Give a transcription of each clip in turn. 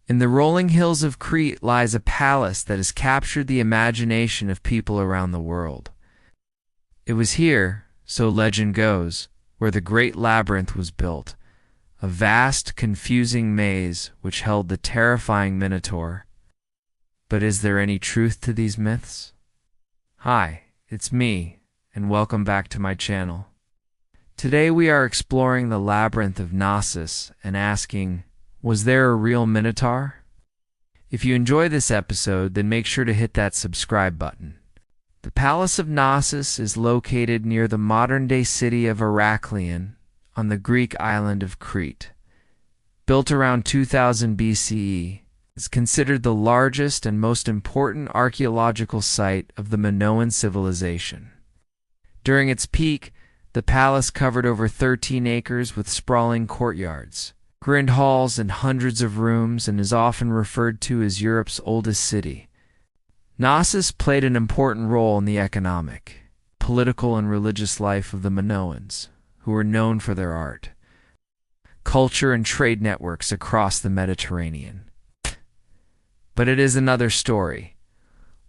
In the rolling hills of Crete lies a palace that has captured the imagination of people around the world. It was here, so legend goes, where the great labyrinth was built, a vast, confusing maze which held the terrifying Minotaur. But is there any truth to these myths? Hi, it's me, and welcome back to my channel. Today we are exploring the Labyrinth of Knossos and asking, was there a real Minotaur? If you enjoy this episode, then make sure to hit that subscribe button. The Palace of Knossos is located near the modern-day city of Heraklion on the Greek island of Crete. Built around 2000 BCE, it's considered the largest and most important archaeological site of the Minoan civilization. During its peak, the palace covered over 13 acres with sprawling courtyards, grand halls, and hundreds of rooms, and is often referred to as Europe's oldest city. Knossos played an important role in the economic, political, and religious life of the Minoans, who were known for their art, culture, and trade networks across the Mediterranean. But it is another story,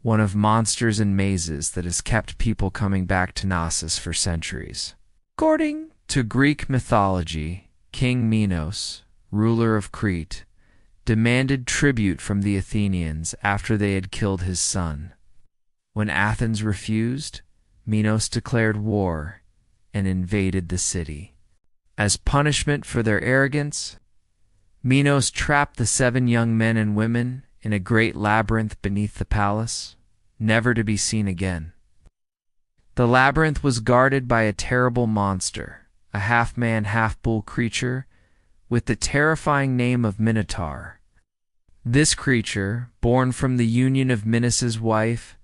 one of monsters and mazes that has kept people coming back to Knossos for centuries. According to Greek mythology, King Minos, ruler of Crete, demanded tribute from the Athenians after they had killed his son. When Athens refused, Minos declared war and invaded the city. As punishment for their arrogance, Minos trapped the 7 young men and women in a great labyrinth beneath the palace, never to be seen again. The labyrinth was guarded by a terrible monster, a half-man, half-bull creature with the terrifying name of Minotaur. This creature, born from the union of Minos' wife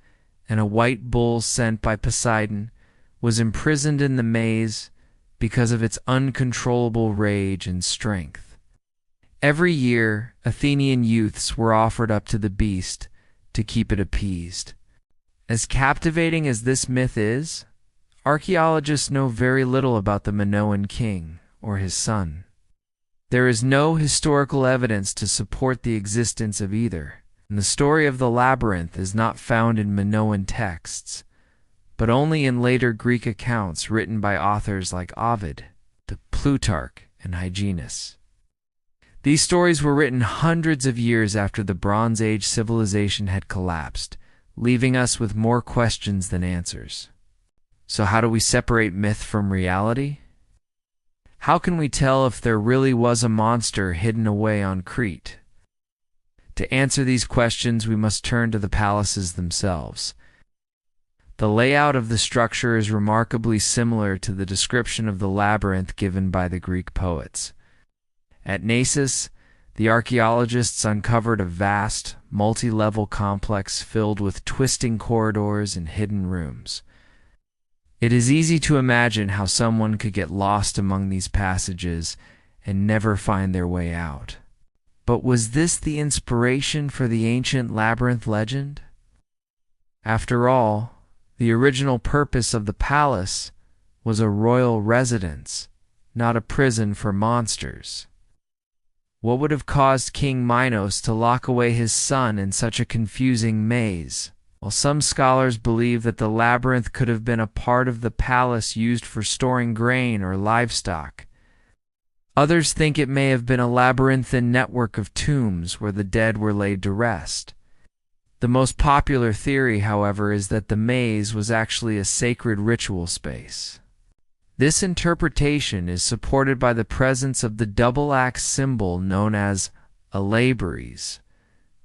and a white bull sent by Poseidon, was imprisoned in the maze because of its uncontrollable rage and strength. Every year, Athenian youths were offered up to the beast to keep it appeased. As captivating as this myth is, archaeologists know very little about the Minoan king or his son. There is no historical evidence to support the existence of either, and the story of the labyrinth is not found in Minoan texts, but only in later Greek accounts written by authors like Ovid, Plutarch, and Hyginus. These stories were written hundreds of years after the Bronze Age civilization had collapsed, leaving us with more questions than answers. So how do we separate myth from reality? How can we tell if there really was a monster hidden away on Crete? To answer these questions, we must turn to the palaces themselves. The layout of the structure is remarkably similar to the description of the labyrinth given by the Greek poets. At Knossos, the archaeologists uncovered a vast, multi-level complex filled with twisting corridors and hidden rooms. It is easy to imagine how someone could get lost among these passages and never find their way out. But was this the inspiration for the ancient labyrinth legend? After all, the original purpose of the palace was a royal residence, not a prison for monsters. What would have caused King Minos to lock away his son in such a confusing maze? While some scholars believe that the labyrinth could have been a part of the palace used for storing grain or livestock, others think it may have been a labyrinthine network of tombs where the dead were laid to rest. The most popular theory, however, is that the maze was actually a sacred ritual space. This interpretation is supported by the presence of the double-axe symbol known as a labyrinth,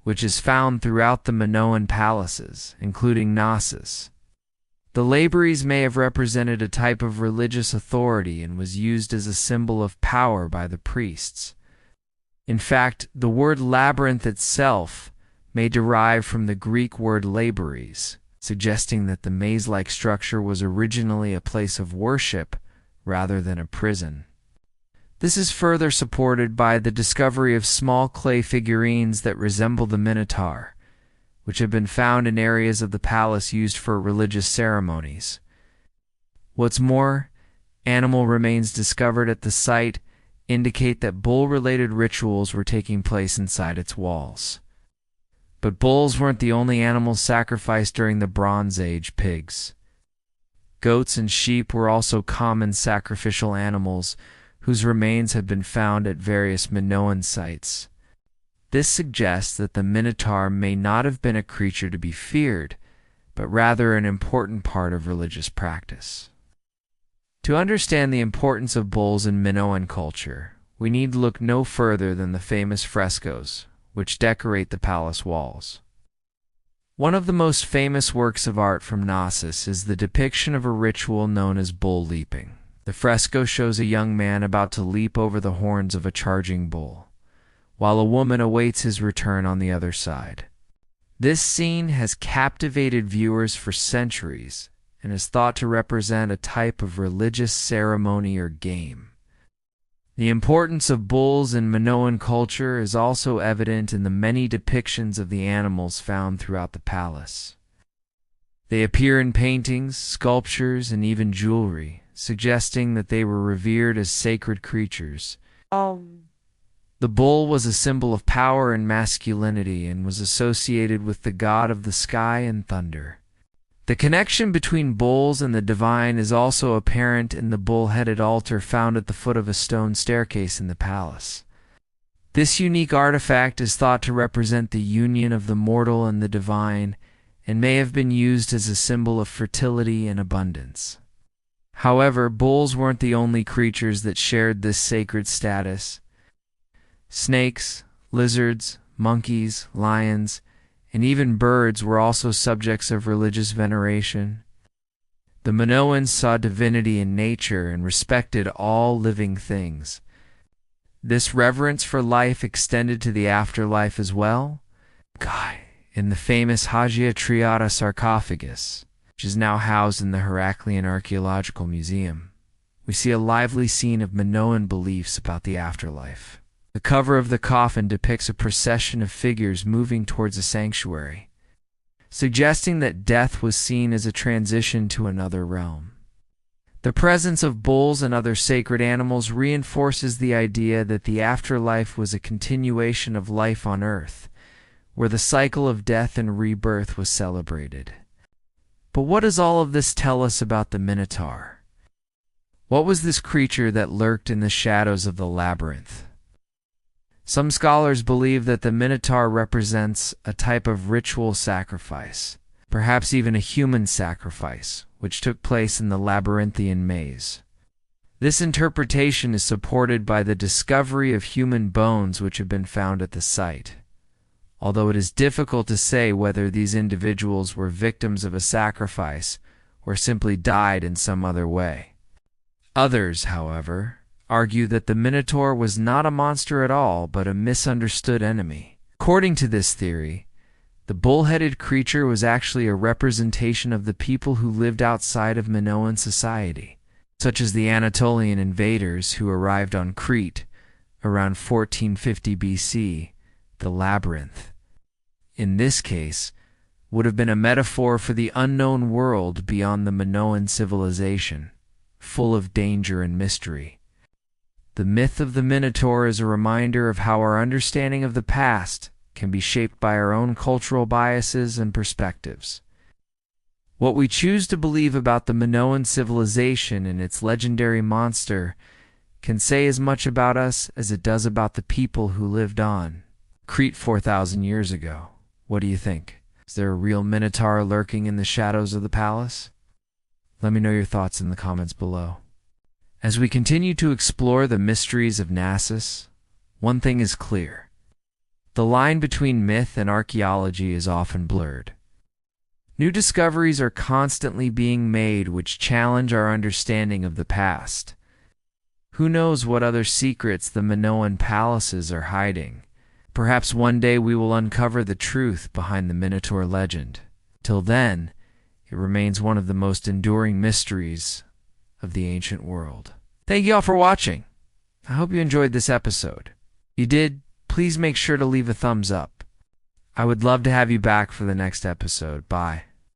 which is found throughout the Minoan palaces, including Knossos. The labyrinth may have represented a type of religious authority and was used as a symbol of power by the priests. In fact, the word labyrinth itself may derive from the Greek word labyrinth, suggesting that the maze-like structure was originally a place of worship rather than a prison. This is further supported by the discovery of small clay figurines that resemble the Minotaur, which have been found in areas of the palace used for religious ceremonies. What's more, animal remains discovered at the site indicate that bull-related rituals were taking place inside its walls. But bulls weren't the only animals sacrificed during the Bronze Age. Pigs, goats, and sheep were also common sacrificial animals whose remains have been found at various Minoan sites. This suggests that the Minotaur may not have been a creature to be feared, but rather an important part of religious practice. To understand the importance of bulls in Minoan culture, we need to look no further than the famous frescoes, which decorate the palace walls. One of the most famous works of art from Knossos is the depiction of a ritual known as bull leaping. The fresco shows a young man about to leap over the horns of a charging bull, while a woman awaits his return on the other side. This scene has captivated viewers for centuries and is thought to represent a type of religious ceremony or game. The importance of bulls in Minoan culture is also evident in the many depictions of the animals found throughout the palace. They appear in paintings, sculptures, and even jewelry, suggesting that they were revered as sacred creatures. The bull was a symbol of power and masculinity and was associated with the god of the sky and thunder. The connection between bulls and the divine is also apparent in the bull-headed altar found at the foot of a stone staircase in the palace. This unique artifact is thought to represent the union of the mortal and the divine and may have been used as a symbol of fertility and abundance. However, bulls weren't the only creatures that shared this sacred status. Snakes, lizards, monkeys, lions, and even birds were also subjects of religious veneration. The Minoans saw divinity in nature and respected all living things. This reverence for life extended to the afterlife as well. In the famous Hagia Triada sarcophagus, which is now housed in the Heraclean Archaeological Museum, we see a lively scene of Minoan beliefs about the afterlife. The cover of the coffin depicts a procession of figures moving towards a sanctuary, suggesting that death was seen as a transition to another realm. The presence of bulls and other sacred animals reinforces the idea that the afterlife was a continuation of life on Earth, where the cycle of death and rebirth was celebrated. But what does all of this tell us about the Minotaur? What was this creature that lurked in the shadows of the labyrinth? Some scholars believe that the Minotaur represents a type of ritual sacrifice, perhaps even a human sacrifice, which took place in the labyrinthine maze. This interpretation is supported by the discovery of human bones which have been found at the site, although it is difficult to say whether these individuals were victims of a sacrifice or simply died in some other way. Others, however, argue that the Minotaur was not a monster at all, but a misunderstood enemy. According to this theory, the bull-headed creature was actually a representation of the people who lived outside of Minoan society, such as the Anatolian invaders who arrived on Crete around 1450 BC. The labyrinth, in this case, would have been a metaphor for the unknown world beyond the Minoan civilization, full of danger and mystery. The myth of the Minotaur is a reminder of how our understanding of the past can be shaped by our own cultural biases and perspectives. What we choose to believe about the Minoan civilization and its legendary monster can say as much about us as it does about the people who lived on Crete 4,000 years ago. What do you think? Is there a real Minotaur lurking in the shadows of the palace? Let me know your thoughts in the comments below. As we continue to explore the mysteries of Knossos, one thing is clear. The line between myth and archaeology is often blurred. New discoveries are constantly being made which challenge our understanding of the past. Who knows what other secrets the Minoan palaces are hiding? Perhaps one day we will uncover the truth behind the Minotaur legend. Till then, it remains one of the most enduring mysteries of the ancient world. Thank you all for watching. I hope you enjoyed this episode. If you did, please make sure to leave a thumbs up. I would love to have you back for the next episode. Bye.